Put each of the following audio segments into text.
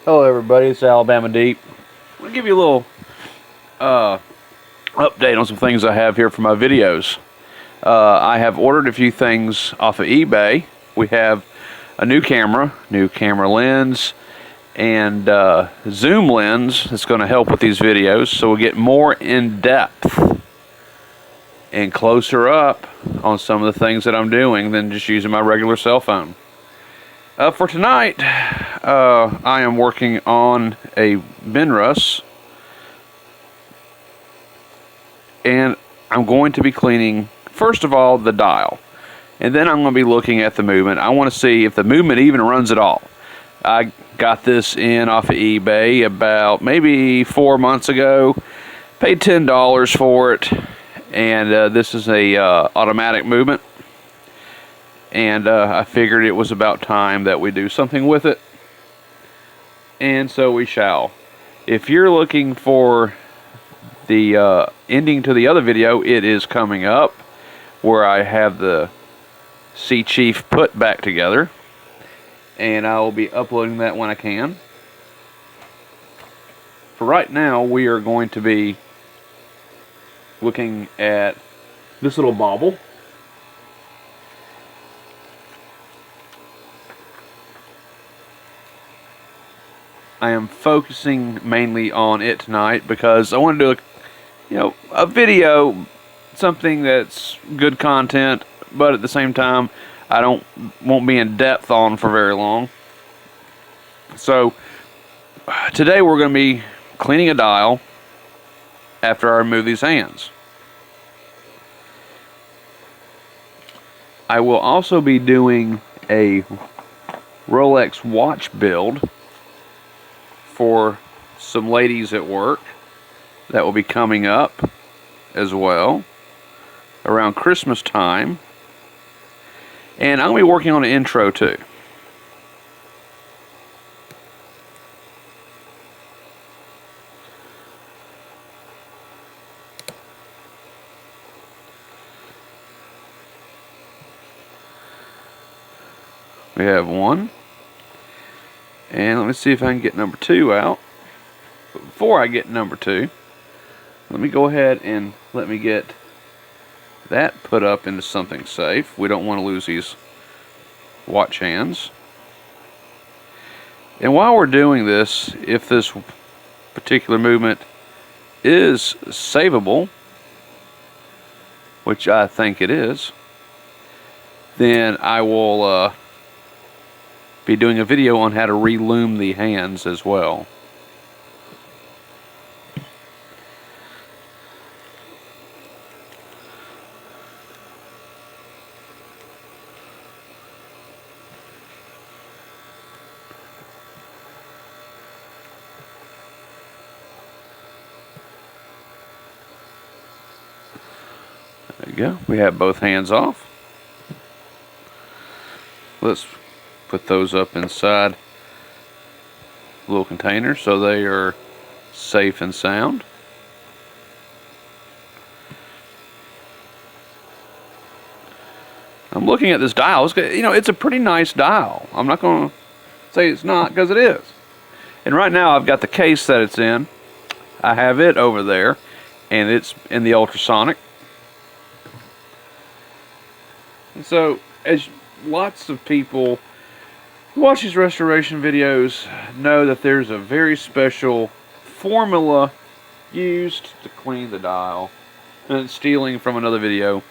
Hello everybody, it's Alabama Deep. I'm going to give you a little update on some things I have here for my videos. I have ordered a few things off of eBay. We have a new camera lens, and zoom lens that's going to help with these videos, so we'll get more in depth and closer up on some of the things that I'm doing than just using my regular cell phone. For tonight, I am working on a Benrus, and I'm going to be cleaning, first of all, the dial, and then I'm going to be looking at the movement. I want to see if the movement even runs at all. I got this in off of eBay about maybe 4 months ago, paid $10 for it, and this is a automatic movement. And I figured it was about time that we do something with it. And so we shall. If you're looking for the ending to the other video, it is coming up, where I have the Sea Chief put back together. And I will be uploading that when I can. For right now, we are going to be looking at this little bauble. I am focusing mainly on it tonight because I want to do a video, something that's good content, but at the same time I won't be in depth on for very long. So today we're going to be cleaning a dial after I remove these hands. I will also be doing a Rolex watch build for some ladies at work. That will be coming up as well around Christmas time. And I'm going to be working on an intro too. We have one. And let me see if I can get number 2 out. But before I get number 2, let me go ahead and let me get that put up into something safe. We don't want to lose these watch hands. And while we're doing this, if this particular movement is savable, which I think it is, then I will be doing a video on how to relume the hands as well. There you go. We have both hands off. Let's put those up inside little containers so they are safe and sound. I'm looking at this dial. It's a pretty nice dial. I'm not going to say it's not, because it is. And right now I've got the case that it's in. I have it over there, and it's in the ultrasonic. And so, as lots of people who watch these restoration videos know, that there's a very special formula used to clean the dial. And stealing from another video,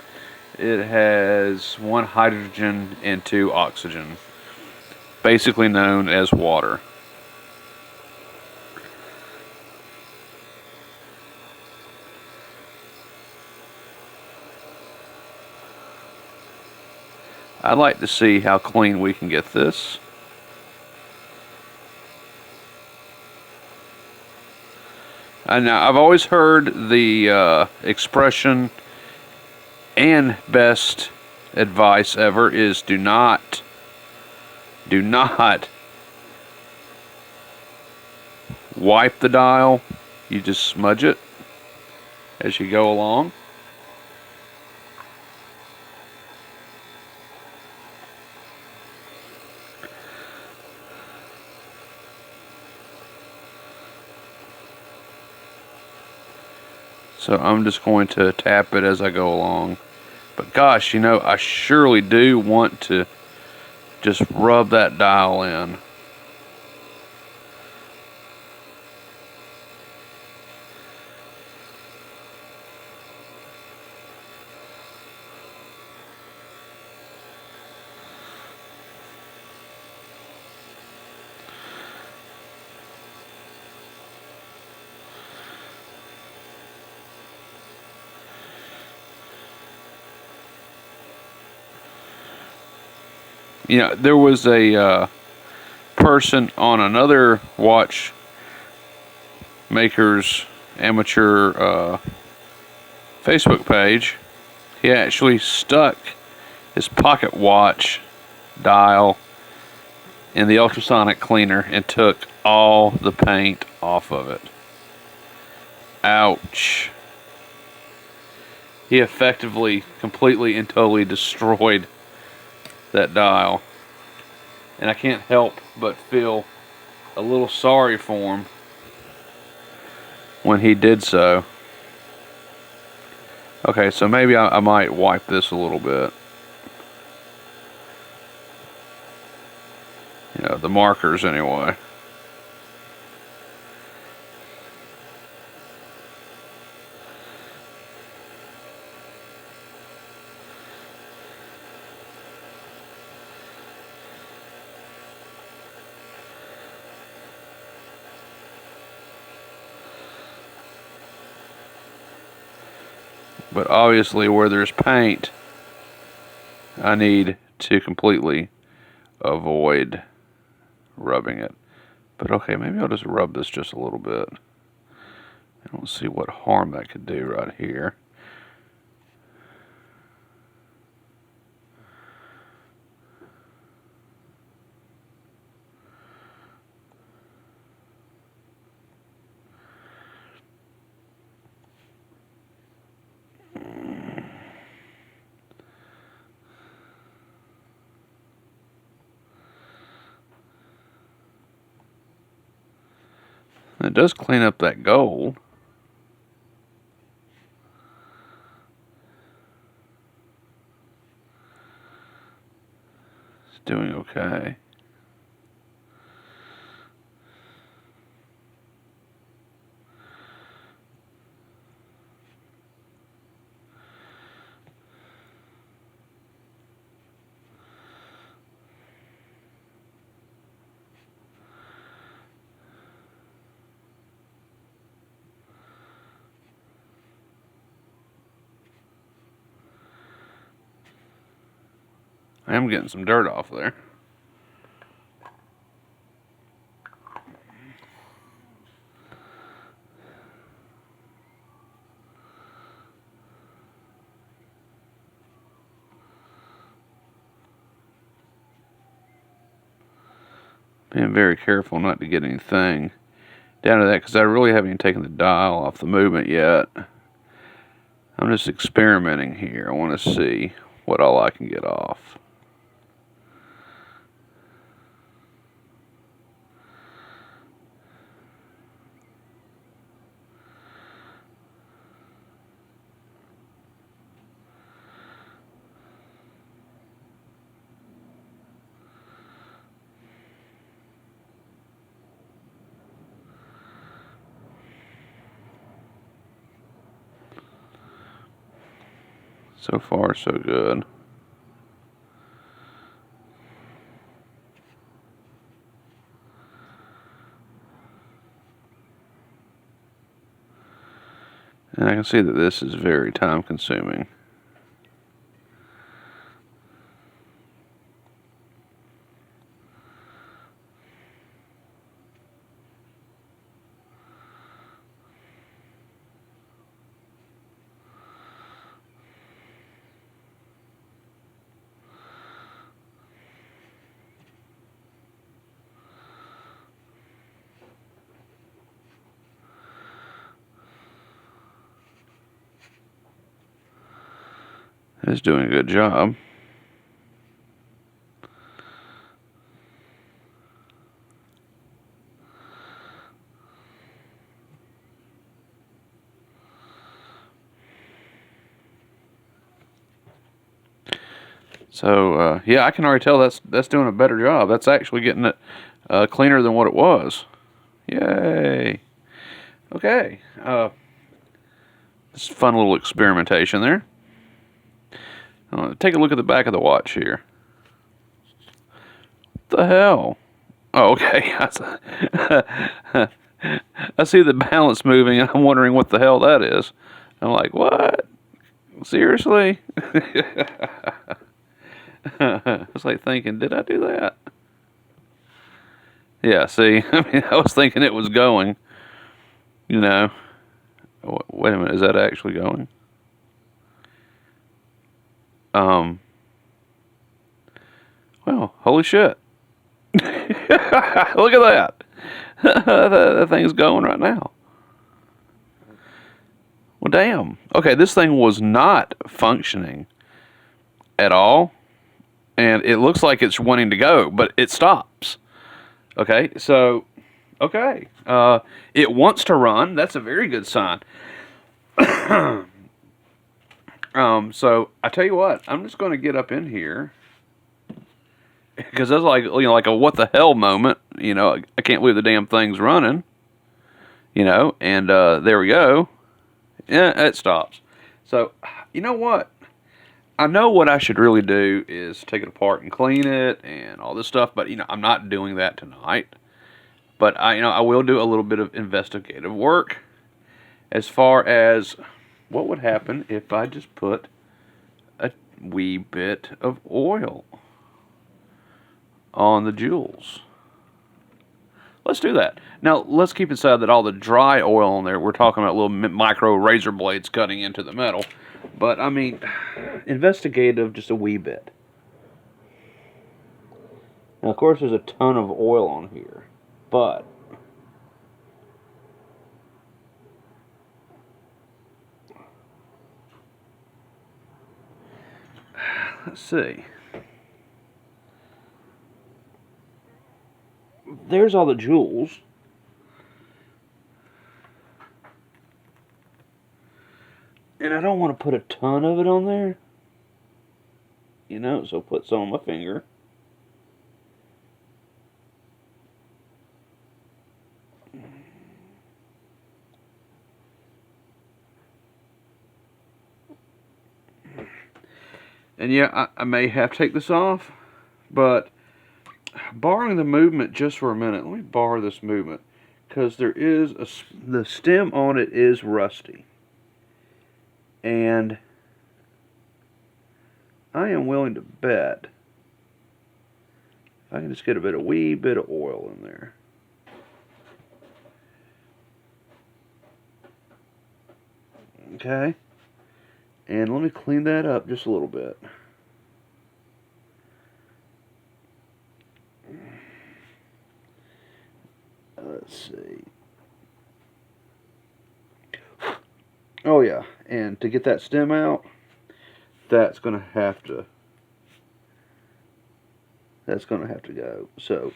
it has 1 hydrogen and 2 oxygen, basically known as water. I'd like to see how clean we can get this. And now, I've always heard the expression, and best advice ever, is do not wipe the dial. You just smudge it as you go along. So I'm just going to tap it as I go along. But gosh, I surely do want to just rub that dial in. There was a person on another watch maker's amateur Facebook page. He actually stuck his pocket watch dial in the ultrasonic cleaner and took all the paint off of it. Ouch. He effectively, completely and totally destroyed that dial. And I can't help but feel a little sorry for him when he did so. Okay, so maybe I might wipe this a little bit. The markers anyway. But obviously where there's paint, I need to completely avoid rubbing it. But okay, maybe I'll just rub this just a little bit. I don't see what harm that could do right here. It does clean up that gold. It's doing okay. I am getting some dirt off there. Being very careful not to get anything down to that, because I really haven't even taken the dial off the movement yet. I'm just experimenting here. I want to see what all I can get off. So far, so good. And I can see that this is very time consuming. It's doing a good job. So yeah, I can already tell that's doing a better job. That's actually getting it cleaner than what it was. Yay! Okay, this fun little experimentation there. Take a look at the back of the watch here. What the hell? Oh, okay. I see the balance moving, and I'm wondering what the hell that is. I'm like, what? Seriously? I was like thinking, did I do that? Yeah, see, I mean, I was thinking it was going, you know. Wait a minute, is that actually going? Well, holy shit. Look at that. That thing's going right now. Well, damn. Okay, this thing was not functioning at all, and it looks like it's wanting to go, but it stops. Okay, so, okay. It wants to run. That's a very good sign. So, I tell you what, I'm just going to get up in here, because that's like, like a what the hell moment. I can't believe the damn thing's running, and there we go. Yeah, it stops. So, you know what? I know what I should really do is take it apart and clean it and all this stuff, but I'm not doing that tonight. But I will do a little bit of investigative work as far as what would happen if I just put a wee bit of oil on the jewels. Let's do that. Now, let's keep inside that all the dry oil on there, we're talking about little micro razor blades cutting into the metal. But, I mean, investigative just a wee bit. Now, of course, there's a ton of oil on here. But let's see. There's all the jewels. And I don't want to put a ton of it on there. So put some on my finger. And yeah, I may have to take this off, but borrowing the movement just for a minute. Let me borrow this movement, because there is the stem on it is rusty. And I am willing to bet if I can just get a wee bit of oil in there. Okay. And let me clean that up just a little bit. Let's see. Oh yeah, and to get that stem out, that's gonna have to go. So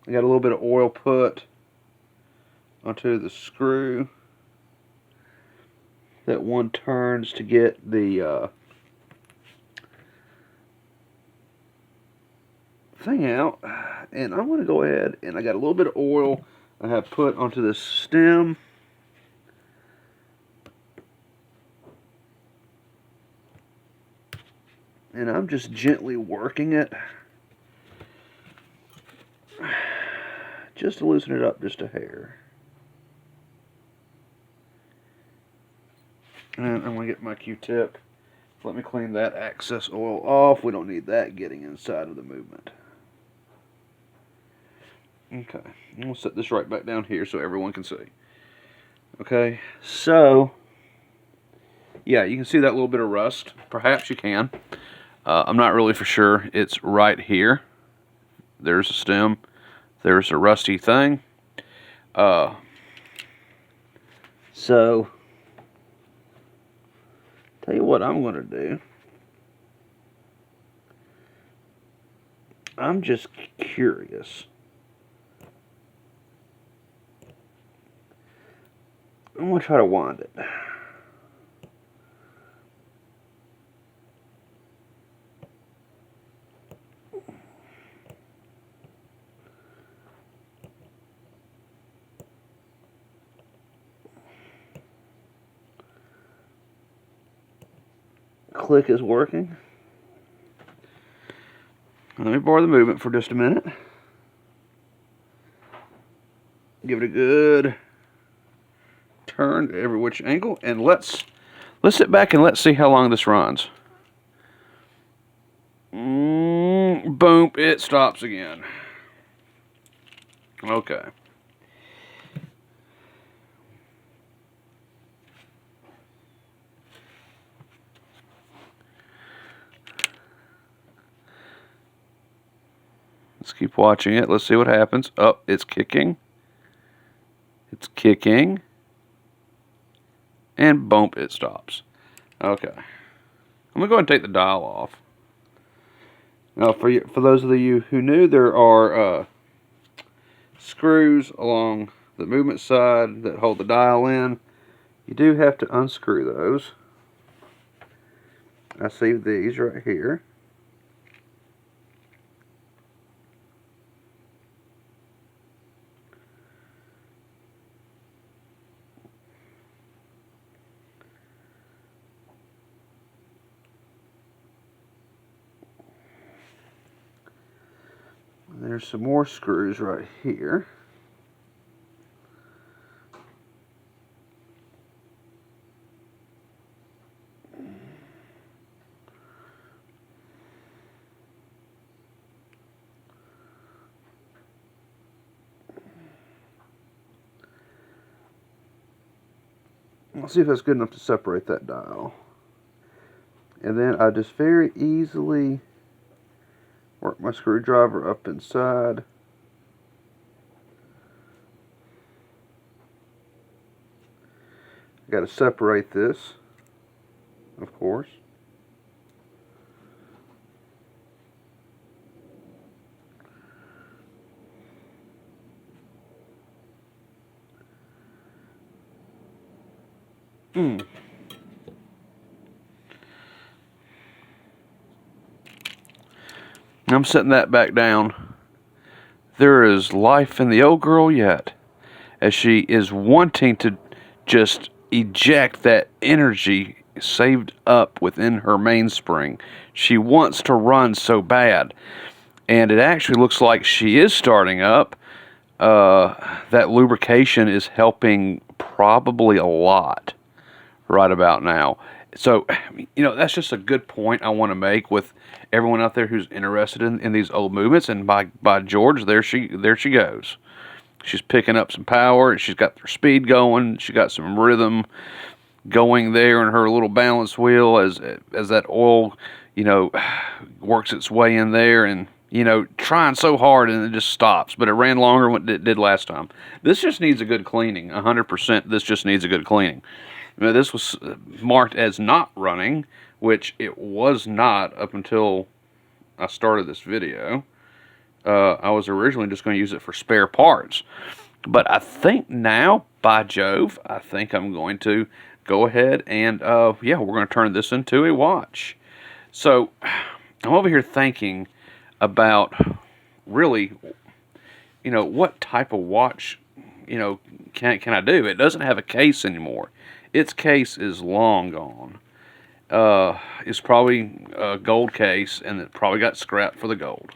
I got a little bit of oil put onto the screw that one turns to get the thing out, and I'm going to go ahead, and I got a little bit of oil I have put onto this stem. And I'm just gently working it just to loosen it up just a hair. And I'm going to get my Q-tip. Let me clean that excess oil off. We don't need that getting inside of the movement. Okay, I'm going to set this right back down here so everyone can see. Okay, so, yeah, you can see that little bit of rust. Perhaps you can. I'm not really for sure. It's right here. There's a stem. There's a rusty thing. So, tell you what I'm going to do. I'm just curious. I'm going to try to wind it. click is working. Let me borrow the movement for just a minute. Give it a good turn to every which angle, and let's sit back and let's see how long this runs. Boom, it stops again. Okay. Let's keep watching it. Let's see what happens. Oh, it's kicking. It's kicking. And boom, it stops. Okay. I'm going to go ahead and take the dial off. Now, for those of you who knew, there are screws along the movement side that hold the dial in. You do have to unscrew those. I see these right here. There's some more screws right here. Let's see if that's good enough to separate that dial. And then I just very easily work my screwdriver up inside. Got to separate this, of course. I'm setting that back down. There is life in the old girl yet, as she is wanting to just eject that energy saved up within her mainspring. She wants to run so bad, and it actually looks like she is starting up. That lubrication is helping probably a lot right about now. So, that's just a good point I want to make with everyone out there who's interested in these old movements. And by George, there she goes. She's picking up some power, and she's got her speed going. She got some rhythm going there in her little balance wheel as that oil, works its way in there, and trying so hard, and it just stops. But it ran longer than it did last time. This just needs a good cleaning. 100%. This just needs a good cleaning. This was marked as not running, which it was not up until I started this video. I was originally just going to use it for spare parts. But I think now, by Jove, I think I'm going to go ahead and, we're going to turn this into a watch. So, I'm over here thinking about really, what type of watch, can I do? It doesn't have a case anymore. Its case is long gone. It's probably a gold case, and it probably got scrapped for the gold.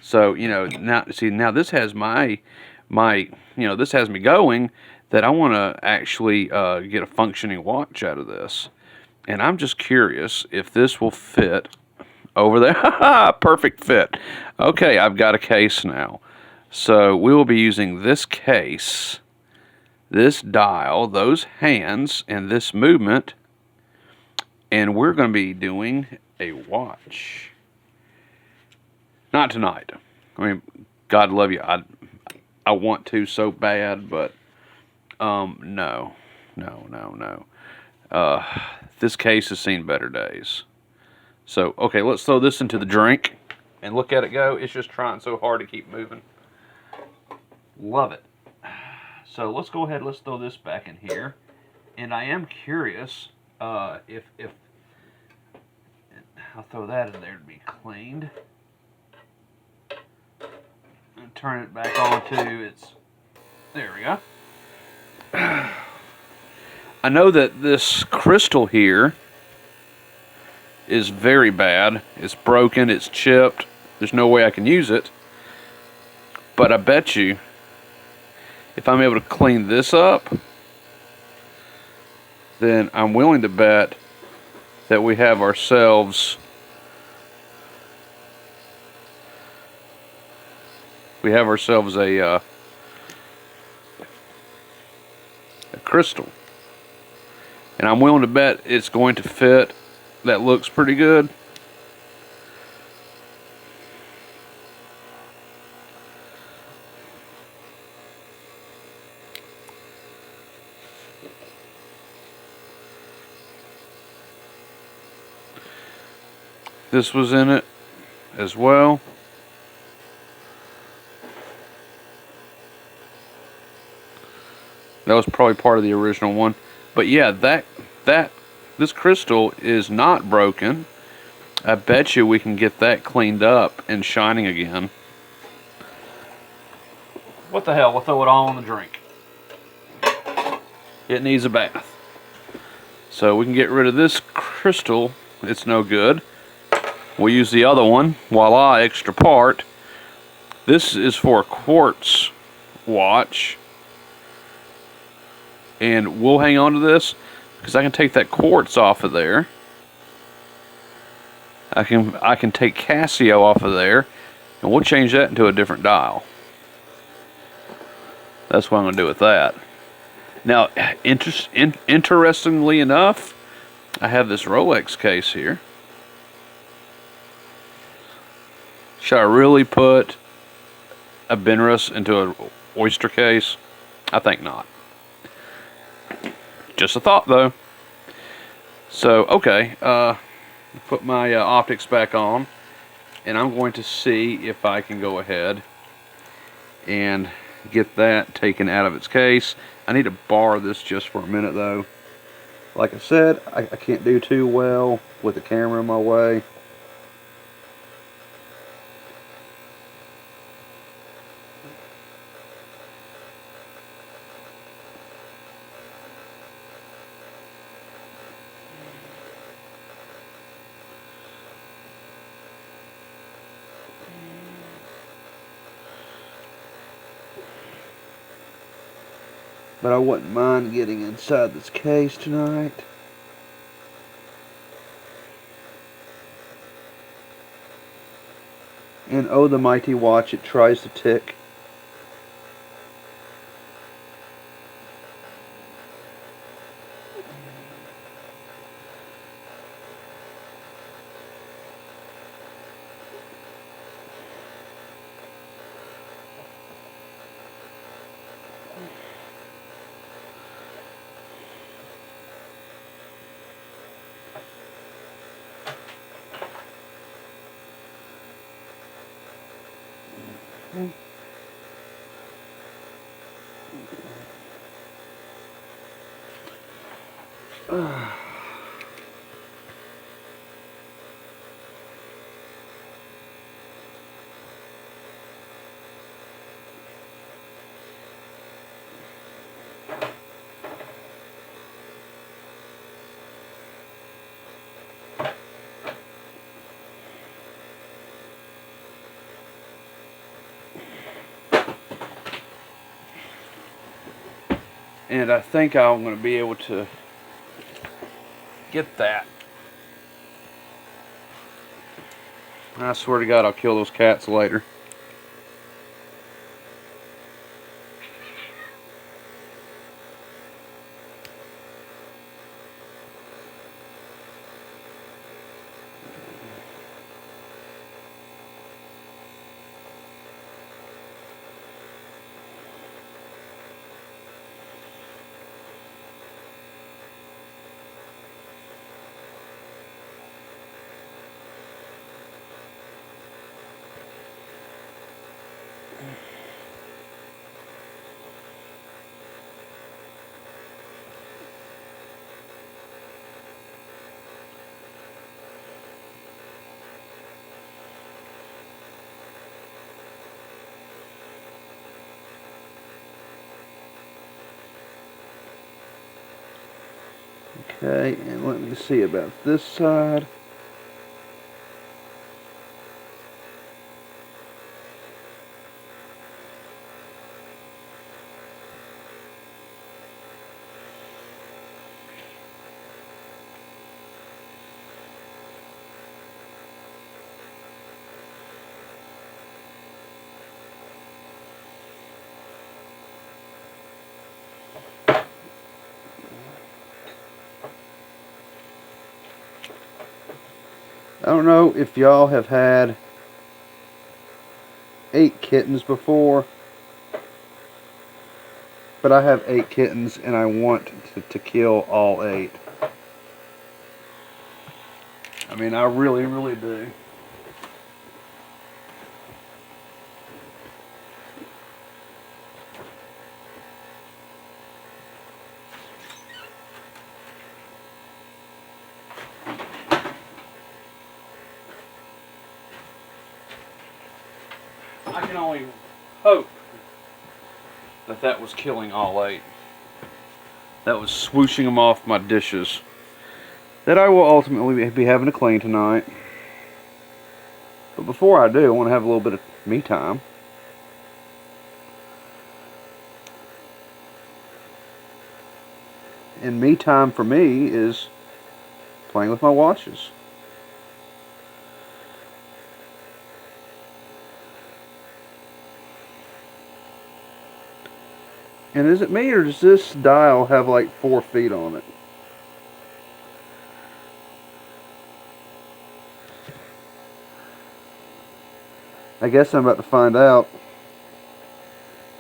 So, now this has this has me going that I want to actually get a functioning watch out of this. And I'm just curious if this will fit over there. Perfect fit. Okay, I've got a case now. So we will be using this case, this dial, those hands, and this movement, and we're going to be doing a watch. Not tonight. I mean, God love you. I want to so bad, but no. This case has seen better days. So, okay, let's throw this into the drink and look at it go. It's just trying so hard to keep moving. Love it. So let's go ahead, let's throw this back in here. And I am curious if I'll throw that in there to be cleaned. And turn it back on to its, there we go. I know that this crystal here is very bad. It's broken, it's chipped. There's no way I can use it. But I bet you, if I'm able to clean this up, then I'm willing to bet that we have ourselves a crystal. And I'm willing to bet it's going to fit. That looks pretty good. This was in it as well. That was probably part of the original one. But yeah, this crystal is not broken. I bet you we can get that cleaned up and shining again. What the hell, we'll throw it all in the drink. It needs a bath. So we can get rid of this crystal. It's no good. We'll use the other one. Voila, extra part. This is for a quartz watch. And we'll hang on to this because I can take that quartz off of there. I can take Casio off of there, and we'll change that into a different dial. That's what I'm going to do with that. Now, interestingly enough, I have this Rolex case here. Should I really put a Benrus into an oyster case? I think not. Just a thought, though. So, okay, put my optics back on, and I'm going to see if I can go ahead and get that taken out of its case. I need to borrow this just for a minute, though. Like I said, I can't do too well with the camera in my way. But I wouldn't mind getting inside this case tonight. And oh, the mighty watch, it tries to tick. And I think I'm going to be able to get that. I swear to God, I'll kill those cats later. Okay, and let me see about this side. I don't know if y'all have had 8 kittens before, but I have 8 kittens and I want to kill all 8. I mean, I really, really do. I can only hope that that was killing all 8. That was swooshing them off my dishes that I will ultimately be having to clean tonight. But before I do, I want to have a little bit of me time. And me time for me is playing with my watches. And is it me, or does this dial have like 4 feet on it? I guess I'm about to find out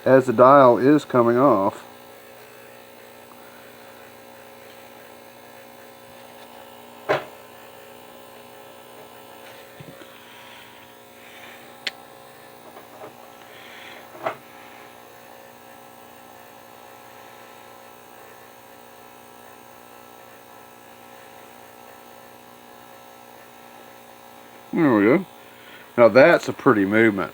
as the dial is coming off. There we go. Now that's a pretty movement.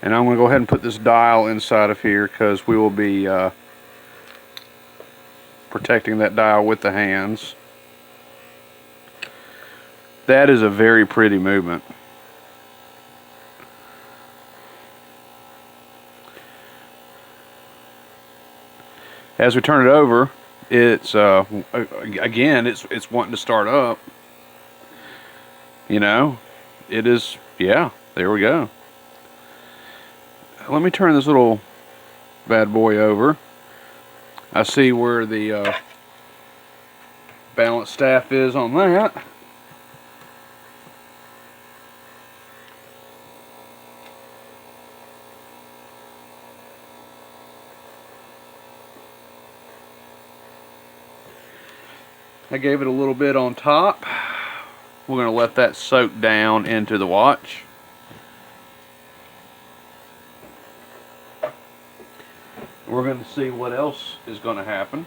And I'm going to go ahead and put this dial inside of here because we will be protecting that dial with the hands. That is a very pretty movement. As we turn it over, it's again, it's wanting to start up. You know, it is. Yeah, there we go. Let me turn this little bad boy over. I see where the balance staff is on that. I gave it a little bit on top. We're going to let that soak down into the watch. We're going to see what else is going to happen.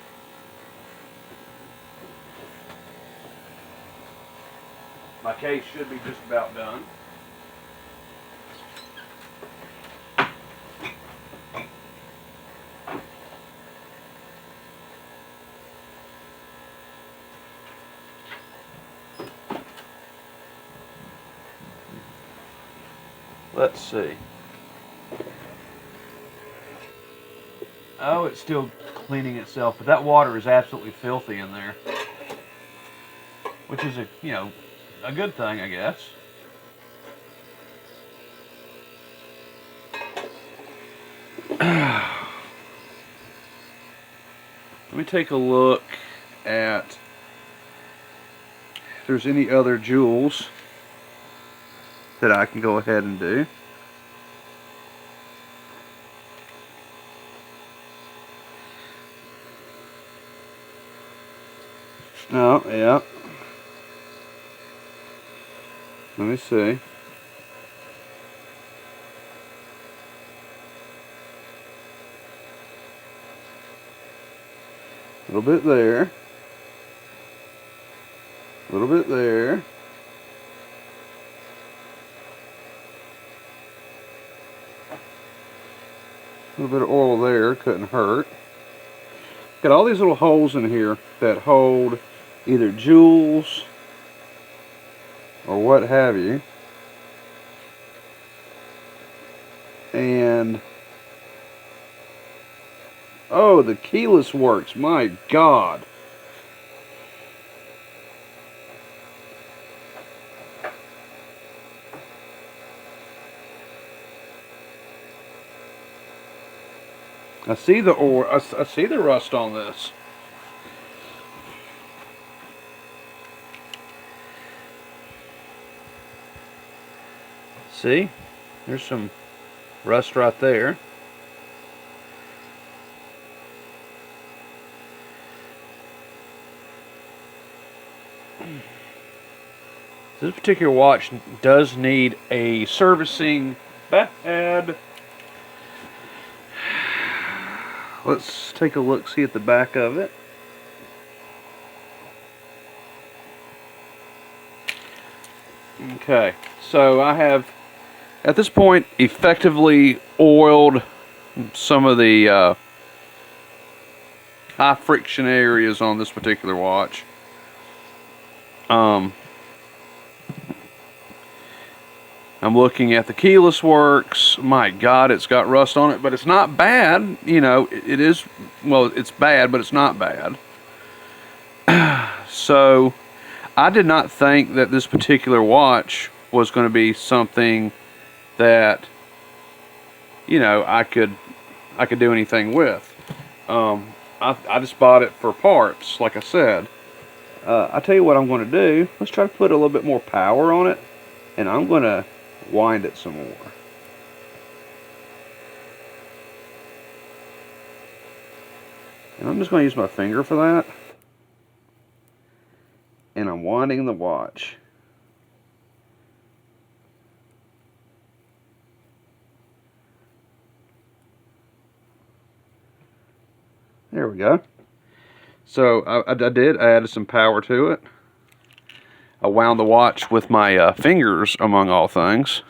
My case should be just about done. Let's see. Oh, it's still cleaning itself, but that water is absolutely filthy in there. Which is a, you know, a good thing, I guess. Let me take a look at if there's any other jewels that I can go ahead and do. Oh, yeah. Let me see. A little bit there. A little bit there. A little bit of oil there, couldn't hurt. Got all these little holes in here that hold either jewels or what have you. And oh, the keyless works, my God. I see the ore, I see the rust on this. See? There's some rust right there. This particular watch does need a servicing bad. Let's take a look, see at the back of it. Okay, so I have, at this point, effectively oiled some of the high friction areas on this particular watch. I'm looking at the keyless works. My God, it's got rust on it, but it's not bad. You know, it is, well, it's bad, but it's not bad. So, I did not think that this particular watch was going to be something that, you know, I could do anything with. I just bought it for parts, like I said. I tell you what I'm going to do. Let's try to put a little bit more power on it, and I'm going to wind it some more. And I'm just going to use my finger for that. And I'm winding the watch. There we go. So I added some power to it. I wound the watch with my fingers, among all things.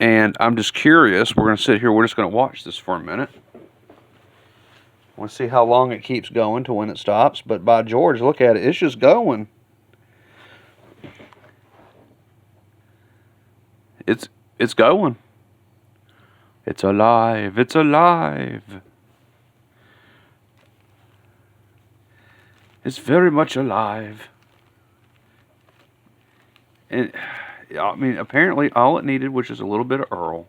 And I'm just curious. We're going to sit here. We're just going to watch this for a minute. I want to see how long it keeps going to when it stops. But by George, look at it. It's just going. It's going. It's alive. It's alive. It's very much alive. And I mean, apparently all it needed was just a little bit of Earl.